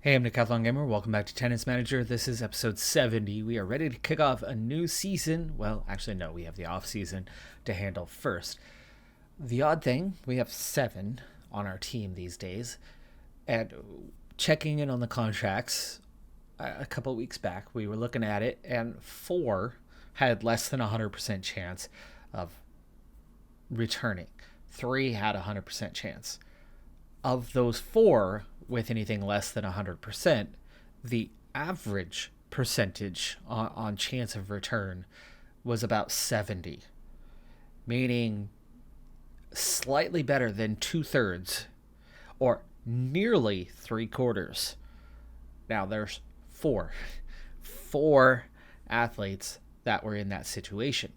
Hey, I'm Decathlon Gamer. Welcome back to Tennis Manager. This is episode 70. We are ready to kick off a new season. Well, actually, no, we have the off season to handle first. The odd thing, we have 7 on our team these days. And checking in on the contracts a couple weeks back, we were looking at it, and 4 had less than 100% chance of returning. 3 had a 100% chance. Of those 4 with anything less than 100%, the average percentage on chance of return was about 70, meaning slightly better than 2/3 or nearly 3/4. Now there's four athletes that were in that situation.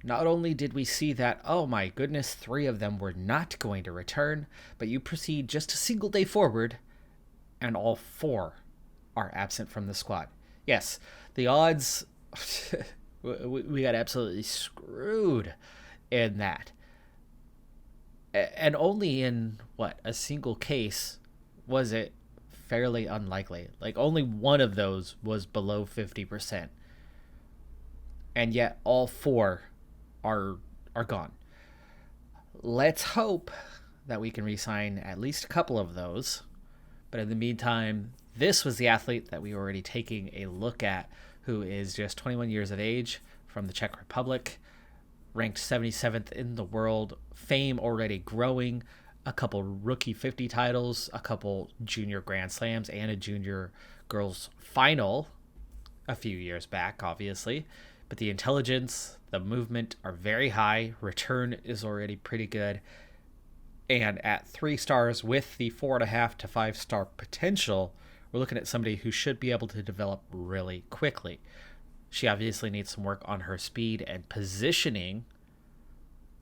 Not only did we see that, oh my goodness, 3 of them were not going to return, but you proceed just a single day forward, and all 4 are absent from the squad. Yes, the odds, we got absolutely screwed in that. And only in, a single case was it fairly unlikely. Like, only one of those was below 50%. And yet all 4 are gone. Let's hope that we can re-sign at least a couple of those. But in the meantime, this was the athlete that we were already taking a look at, who is just 21 years of age, from the Czech Republic, ranked 77th in the world, fame already growing, a couple rookie 50 titles, a couple junior Grand Slams, and a junior girls final a few years back, obviously. But the intelligence, the movement are very high. Return is already pretty good. And at 3 stars with the 4.5 to 5-star potential, we're looking at somebody who should be able to develop really quickly. She obviously needs some work on her speed and positioning.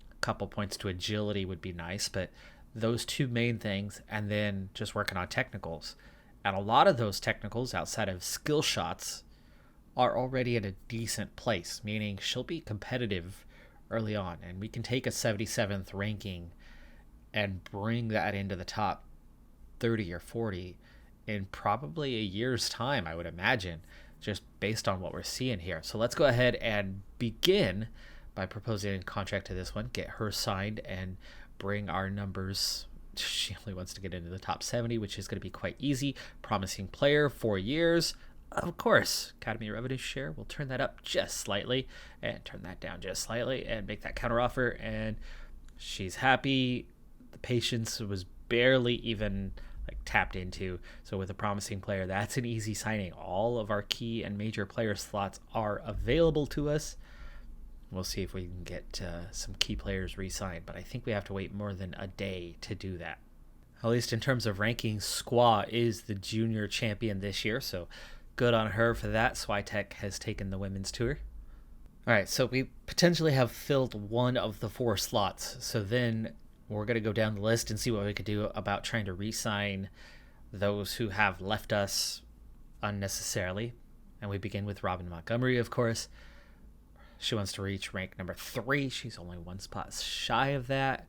A couple points to agility would be nice, but those 2 main things, and then just working on technicals. And a lot of those technicals outside of skill shots are already at a decent place, meaning she'll be competitive early on, and we can take a 77th ranking and bring that into the top 30 or 40 in probably a year's time, I would imagine, just based on what we're seeing here. So let's go ahead and begin by proposing a contract to this one, get her signed, and bring our numbers. She only wants to get into the top 70, which is going to be quite easy. Promising player, 4 years. Of course, Academy revenue share, we'll turn that up just slightly and turn that down just slightly and make that counteroffer. And she's happy. The patience was barely even tapped into. So with a promising player, that's an easy signing. All of our key and major player slots are available to us. We'll see if we can get some key players re-signed, but I think we have to wait more than a day to do that. At least in terms of rankings, Squaw is the junior champion this year, so good on her for that. Switek has taken the women's tour. All right, so we potentially have filled one of the 4 slots. So then we're going to go down the list and see what we could do about trying to re-sign those who have left us unnecessarily. And we begin with Robin Montgomery, of course. She wants to reach rank number 3. She's only 1 spot shy of that.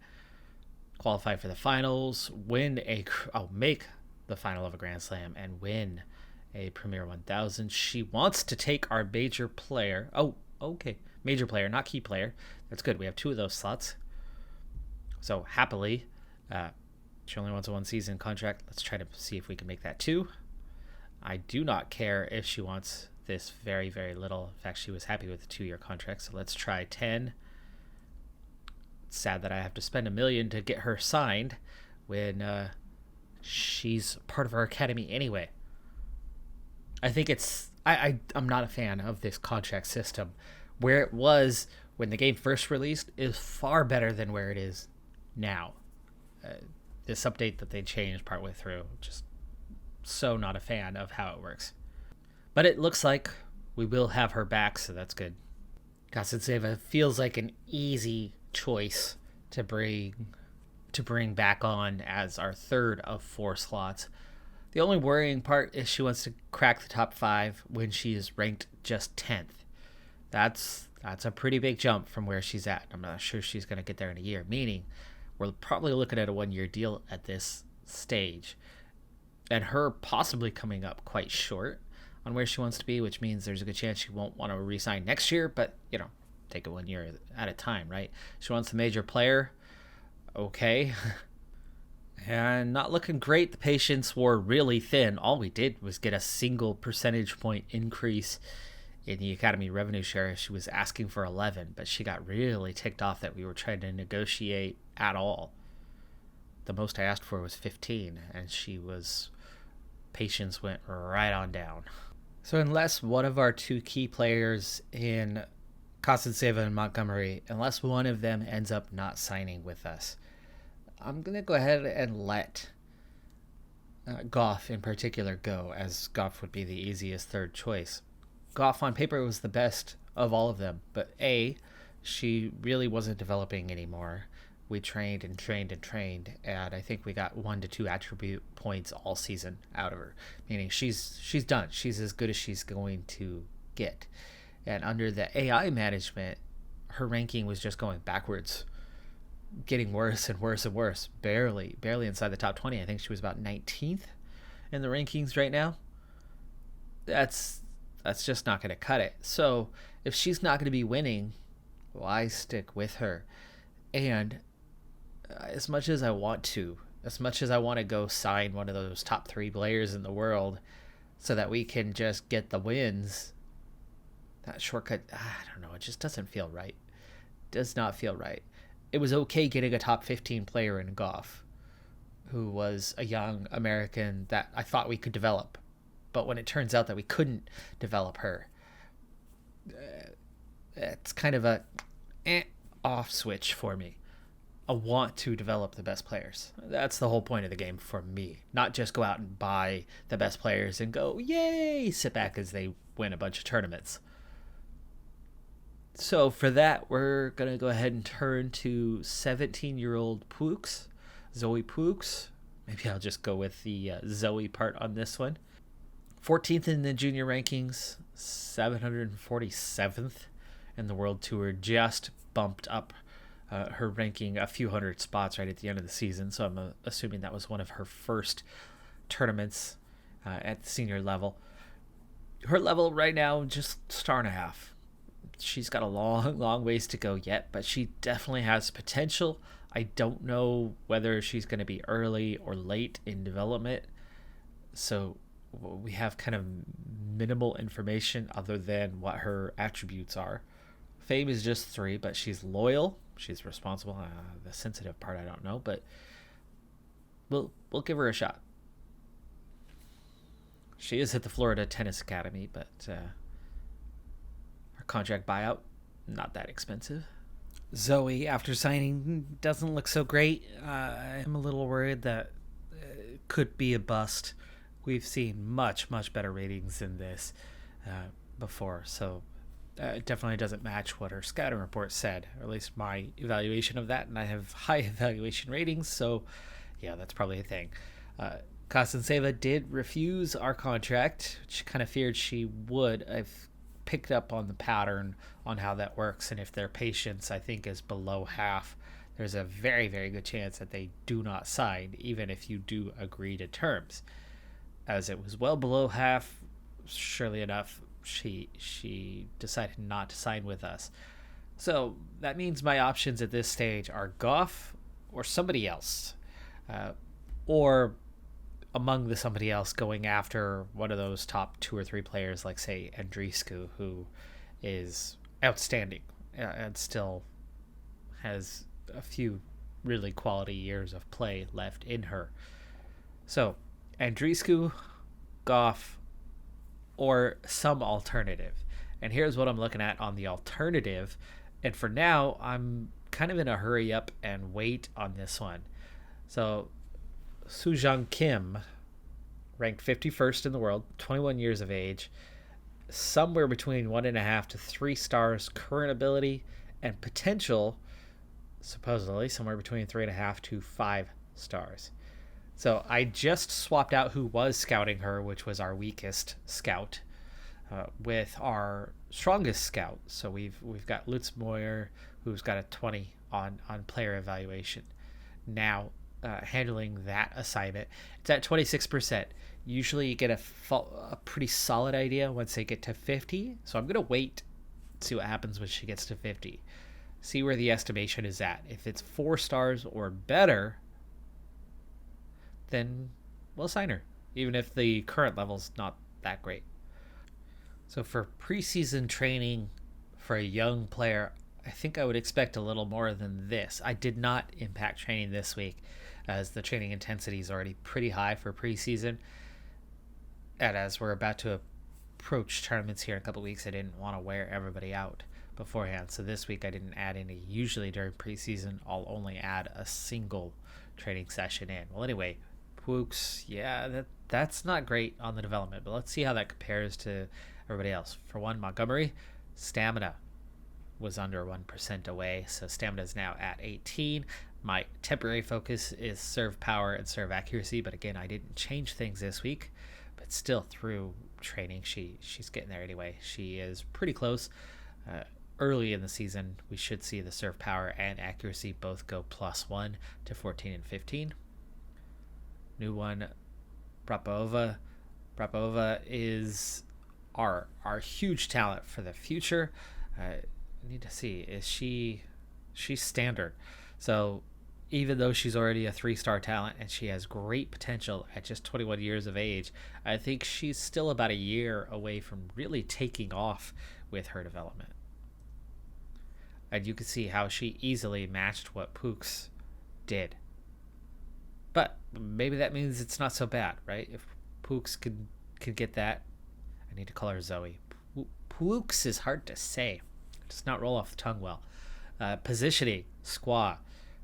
Qualify for the finals, make the final of a Grand Slam, and win a Premier 1000. She wants to take our major player. Oh, okay. Major player, not key player. That's good. We have 2 of those slots. So happily, she only wants a 1-season contract. Let's try to see if we can make that 2. I do not care if she wants this very, very little. In fact, she was happy with the 2-year contract. So let's try 10. It's sad that I have to spend $1 million to get her signed when she's part of our academy anyway. I think I'm not a fan of this contract system. Where it was when the game first released is far better than where it is now. This update that they changed partway through, just so not a fan of how it works. But it looks like we will have her back, so that's good. Kasatseva feels like an easy choice to bring back on as our 3rd of 4 slots. The only worrying part is she wants to crack the top 5 when she is ranked just 10th. That's a pretty big jump from where she's at. I'm not sure she's going to get there in a year, meaning we're probably looking at a 1-year deal at this stage. and her possibly coming up quite short on where she wants to be, which means there's a good chance she won't want to re-sign next year, but, take it 1 year at a time, right? She wants a major player. Okay. And not looking great. The patients were really thin. All we did was get a single percentage point increase in the Academy revenue share. She was asking for 11, but she got really ticked off that we were trying to negotiate at all. The most I asked for was 15, and patience went right on down. So unless one of our two key players in Kostenseva and Montgomery, unless one of them ends up not signing with us, I'm going to go ahead and let Goff in particular go, as Goff would be the easiest third choice. Goff on paper was the best of all of them, but she really wasn't developing anymore. We trained and trained and trained, and I think we got 1 to 2 attribute points all season out of her, meaning she's done. She's as good as she's going to get. And under the AI management, her ranking was just going backwards, getting worse and worse and worse. Barely inside the top 20. I think she was about 19th in the rankings right now. That's just not going to cut it. So if she's not going to be winning, why stick with her? And as much as I want to go sign one of those top 3 players in the world so that we can just get the wins, that shortcut, I don't know, it just doesn't feel right. Does not feel right. It was okay getting a top 15 player in Goff, who was a young American that I thought we could develop. But when it turns out that we couldn't develop her, it's kind of a off switch for me. I want to develop the best players. That's the whole point of the game for me. Not just go out and buy the best players and go, yay, sit back as they win a bunch of tournaments. So for that, we're going to go ahead and turn to 17-year-old Pooks, Zoe Pooks. Maybe I'll just go with the Zoe part on this one. 14th in the junior rankings, 747th in the World Tour, just bumped up her ranking a few hundred spots right at the end of the season. So I'm assuming that was one of her first tournaments at the senior level. Her level right now, just star and a half. She's got a long ways to go yet, but she definitely has potential. I don't know whether she's going to be early or late in development. So we have kind of minimal information other than what her attributes are. Fame is just 3, but she's loyal. She's responsible. The sensitive part I don't know, but we'll give her a shot. She is at the Florida Tennis Academy, but her contract buyout, not that expensive. Zoe, after signing, doesn't look so great. I'm a little worried that it could be a bust. We've seen much better ratings than this before, so it definitely doesn't match what her scouting report said, or at least my evaluation of that, and I have high evaluation ratings, so yeah, that's probably a thing. Kostenseva did refuse our contract, which kind of feared she would. I've picked up on the pattern on how that works, and if their patience, I think, is below half, there's a very good chance that they do not sign, even if you do agree to terms. As it was well below half, surely enough, she decided not to sign with us. So that means my options at this stage are Goff or somebody else, or among the somebody else going after one of those top 2 or 3 players, like say Andreescu, who is outstanding and still has a few really quality years of play left in her. So Andreescu, Goff, or some alternative. And here's what I'm looking at on the alternative. And for now, I'm kind of in a hurry up and wait on this one. So Sujong Kim, ranked 51st in the world, 21 years of age, somewhere between 1.5 to 3 stars current ability, and potential, supposedly, somewhere between 3.5 to 5 stars. So I just swapped out who was scouting her, which was our weakest scout, with our strongest scout. So we've got Lutz Moyer, who's got a 20 on player evaluation. Now, handling that assignment. It's at 26%. Usually you get a pretty solid idea once they get to 50. So I'm going to wait, see what happens when she gets to 50. See where the estimation is at. If it's 4 stars or better, then we'll sign her, even if the current level's not that great. So for preseason training for a young player, I think I would expect a little more than this. I did not impact training this week, as the training intensity is already pretty high for preseason. And as we're about to approach tournaments here in a couple of weeks, I didn't want to wear everybody out beforehand. So this week I didn't add any. Usually during preseason, I'll only add a single training session in. Well, anyway, Pooks, yeah, that's not great on the development, but let's see how that compares to everybody else. For one, Montgomery, stamina was under 1% away, so stamina is now at 18. My temporary focus is serve power and serve accuracy, but again, I didn't change things this week, but still through training, she's getting there anyway. She is pretty close. Early in the season, we should see the serve power and accuracy both go +1 to 14 and 15. New one, Brapova. Brapova is our huge talent for the future. Need to see, is she's standard. So even though she's already a 3-star talent and she has great potential at just 21 years of age, I think she's still about a year away from really taking off with her development. And you can see how she easily matched what Pooks did. But maybe that means it's not so bad, right? If Pooks could get that, I need to call her Zoe. Pooks is hard to say. It does not roll off the tongue well. Positioning, Squaw.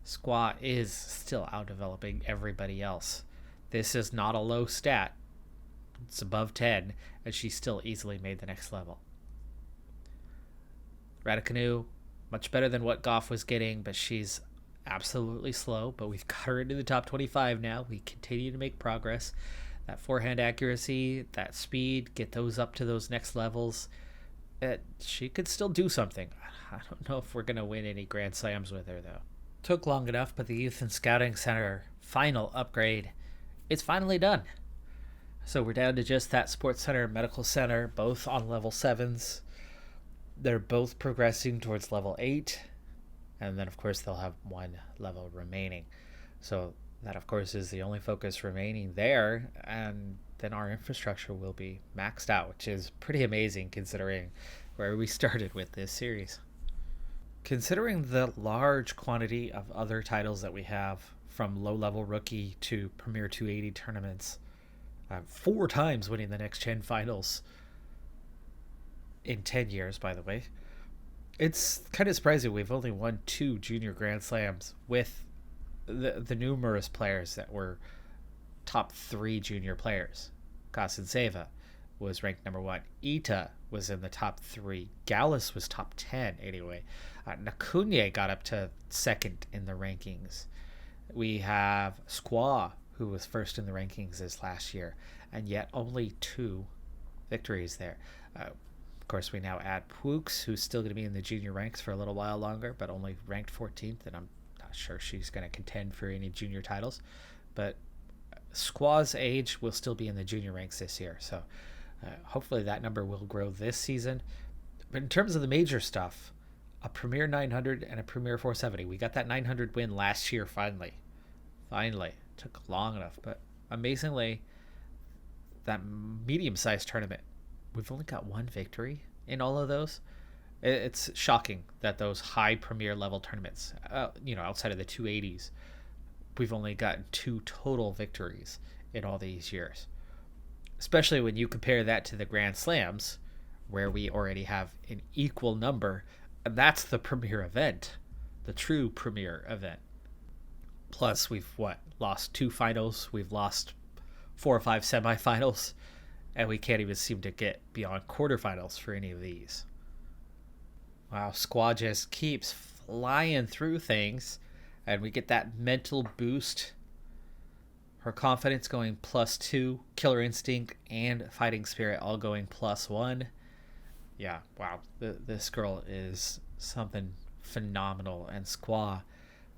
Squaw is still out-developing everybody else. This is not a low stat. It's above 10, and she still easily made the next level. Raducanu, much better than what Goff was getting, but she's absolutely slow, but we've got her into the top 25 now. We continue to make progress. That forehand accuracy, that speed, get those up to those next levels. She could still do something. I don't know if we're going to win any Grand Slams with her, though. Took long enough, but the Youth and Scouting Center final upgrade, it's finally done. So we're down to just that Sports Center and Medical Center, both on level 7s. They're both progressing towards level 8. And then, of course, they'll have one level remaining. So that, of course, is the only focus remaining there. And then our infrastructure will be maxed out, which is pretty amazing considering where we started with this series. Considering the large quantity of other titles that we have, from low-level rookie to Premier 280 tournaments, 4 times winning the Next Gen Finals in 10 years, by the way, it's kind of surprising we've only won 2 junior Grand Slams with the numerous players that were top 3 junior players. Kasinseva was ranked number 1. Ita was in the top 3. Gallus was top 10 anyway. Nakunye got up to 2nd in the rankings. We have Squaw, who was 1st in the rankings this last year, and yet only 2 victories there. Of course, we now add Pooks, who's still going to be in the junior ranks for a little while longer, but only ranked 14th, and I'm not sure she's going to contend for any junior titles. But Squaw's age will still be in the junior ranks this year, so hopefully that number will grow this season. But in terms of the major stuff, a Premier 900 and a Premier 470. We got that 900 win last year finally. Finally. Took long enough, but amazingly, that medium-sized tournament, we've only got 1 victory in all of those. It's shocking that those high Premier level tournaments, outside of the 280s, we've only gotten 2 total victories in all these years. Especially when you compare that to the Grand Slams, where we already have an equal number, and that's the premier event, the true premier event. Plus, we've lost 2 finals, we've lost 4 or 5 semifinals, and we can't even seem to get beyond quarterfinals for any of these. Wow, Squad just keeps flying through things, and we get that mental boost. Her confidence going +2, killer instinct and fighting spirit all going +1. Yeah, wow, this girl is something phenomenal, and Squaw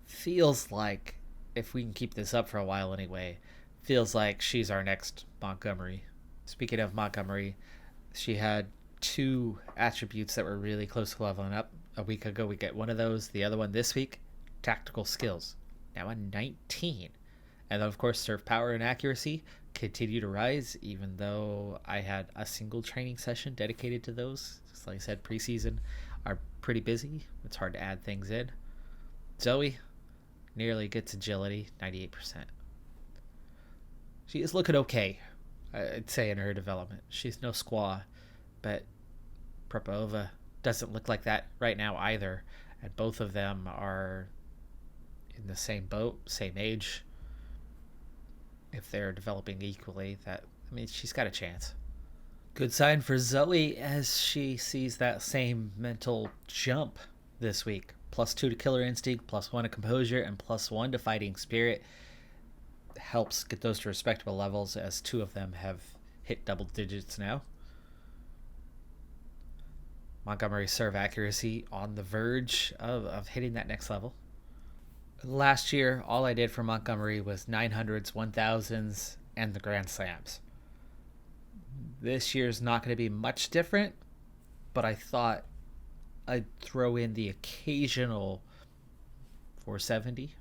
feels like if we can keep this up for a while anyway, feels like she's our next Montgomery. Speaking of Montgomery, she had 2 attributes that were really close to leveling up. A week ago, we get one of those. The other one this week, tactical skills. Now a 19. And then, of course, serve power and accuracy continue to rise, even though I had a single training session dedicated to those. Just like I said, preseason are pretty busy. It's hard to add things in. Zoe nearly gets agility, 98%. She is looking okay, I'd say, in her development. She's no squaw, but Propova doesn't look like that right now either. And both of them are in the same boat, same age. If they're developing equally, she's got a chance. Good sign for Zoe as she sees that same mental jump this week. +2 to killer instinct, +1 to composure, and +1 to fighting spirit. Helps get those to respectable levels as 2 of them have hit double digits now. Montgomery serve accuracy on the verge of hitting that next level. Last year, all I did for Montgomery was 900s, 1000s, and the Grand Slams. This year's not going to be much different, but I thought I'd throw in the occasional 470.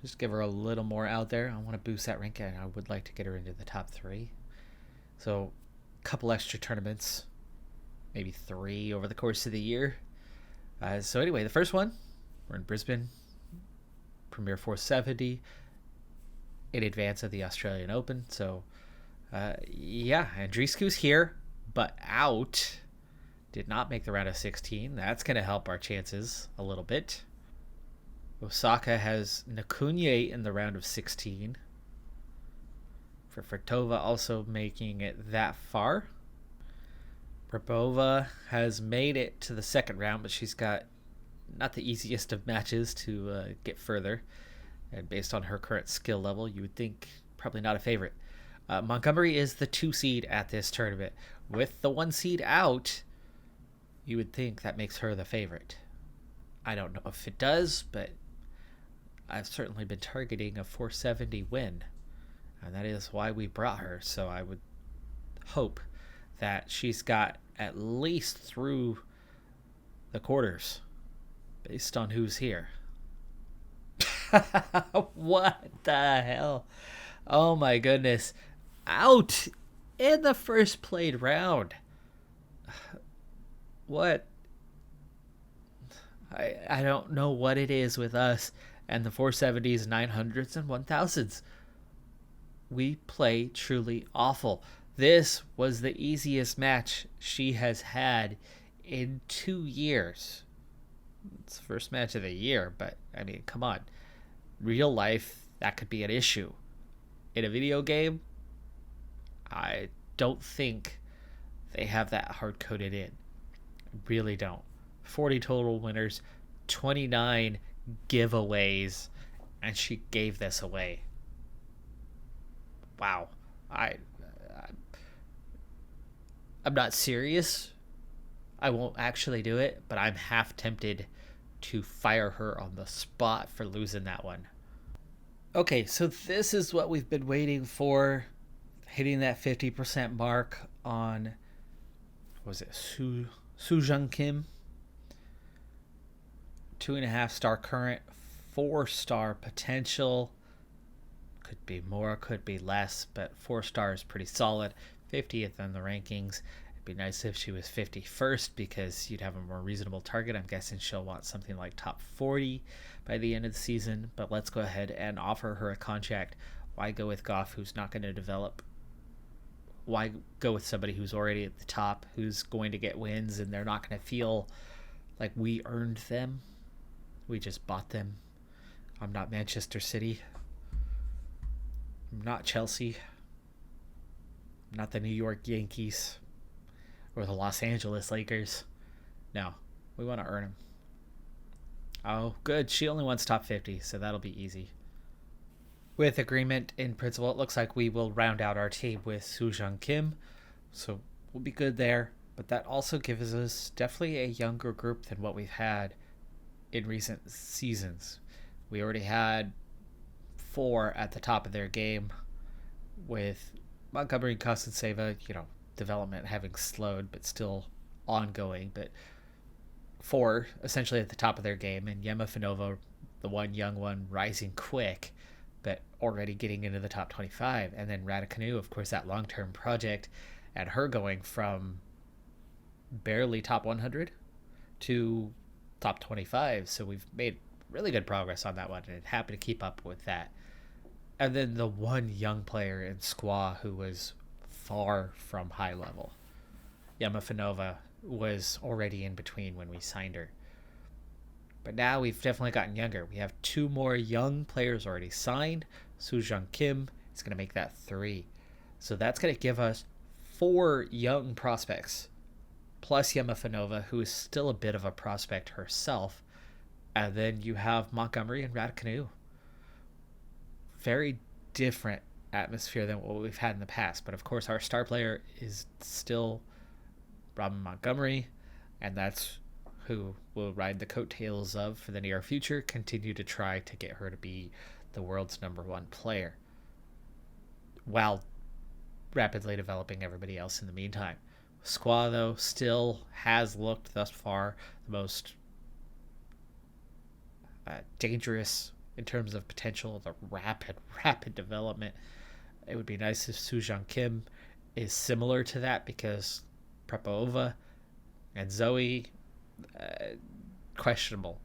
Just give her a little more out there. I want to boost that rank, and I would like to get her into the top 3. So a couple extra tournaments, maybe 3 over the course of the year. So anyway, the first one, we're in Brisbane. Premier 470 in advance of the Australian Open. So, Andreescu's here, but out. Did not make the round of 16. That's going to help our chances a little bit. Osaka has Nakunye in the round of 16. For Fritova also making it that far. Popova has made it to the second round, but she's got not the easiest of matches to get further. And based on her current skill level, you would think probably not a favorite. Montgomery is the 2 seed at this tournament. With the 1 seed out, you would think that makes her the favorite. I don't know if it does, but I've certainly been targeting a 470 win. And that is why we brought her. So I would hope that she's got at least through the quarters based on who's here. What the hell? Oh my goodness. Out in the first played round. What? I don't know what it is with us and the 470s, 900s, and 1000s. We play truly awful. This was the easiest match she has had in 2 years. It's the first match of the year, but come on. Real life, that could be an issue. In a video game, I don't think they have that hard-coded in. Really don't. 40 total winners, 29 giveaways, and she gave this away. Wow. I'm not serious. I won't actually do it, but I'm half tempted to fire her on the spot for losing that one. Okay, so this is what we've been waiting for. Hitting that 50% mark on, was it Sujung Kim? 2.5-star current, 4-star potential. Could be more, could be less, but 4 stars pretty solid. 50th in the rankings. It'd be nice if she was 51st because you'd have a more reasonable target. I'm guessing she'll want something like top 40 by the end of the season, but let's go ahead and offer her a contract. Why go with Goff, who's not going to develop? Why go with somebody who's already at the top, who's going to get wins, and they're not going to feel like we earned them? We just bought them. I'm not Manchester City. I'm not Chelsea. I'm not the New York Yankees or the Los Angeles Lakers. No, we want to earn them. Oh, good. She only wants top 50, so that'll be easy. With agreement in principle, it looks like we will round out our team with Sujung Kim, so we'll be good there. But that also gives us definitely a younger group than what we've had in recent seasons. We already had 4 at the top of their game, with Montgomery and Kostenseva, development having slowed but still ongoing, but 4 essentially at the top of their game, and Yemafanova, the one young one, rising quick but already getting into the top 25. And then Raducanu, of course, that long-term project, and her going from barely top 100 to top 25. So we've made really good progress on that one, and happy to keep up with that. And then the one young player in Squaw who was far from high level, Yemafanova, was already in between when we signed her. But now we've definitely gotten younger. We have 2 more young players already signed. Sujong Kim is going to make that 3. So that's going to give us 4 young prospects, plus Yemafanova, who is still a bit of a prospect herself. And then you have Montgomery and Raducanu. Very different atmosphere than what we've had in the past. But of course, our star player is still Robin Montgomery, and that's who will ride the coattails of for the near future, continue to try to get her to be the world's #1 player, while rapidly developing everybody else in the meantime. Squaw, though, still has looked thus far the most dangerous in terms of potential, the rapid development. It would be nice if Sujong Kim is similar to that, because Prepova and Zoe, questionable.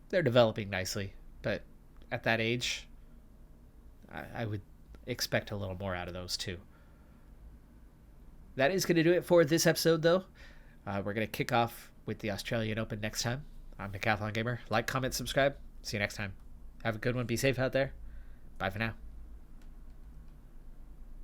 They're developing nicely, but at that age, I would expect a little more out of those 2. That is going to do it for this episode, though. We're going to kick off with the Australian Open next time. I'm Decathlon Gamer. Like, comment, subscribe. See you next time. Have a good one. Be safe out there. Bye for now.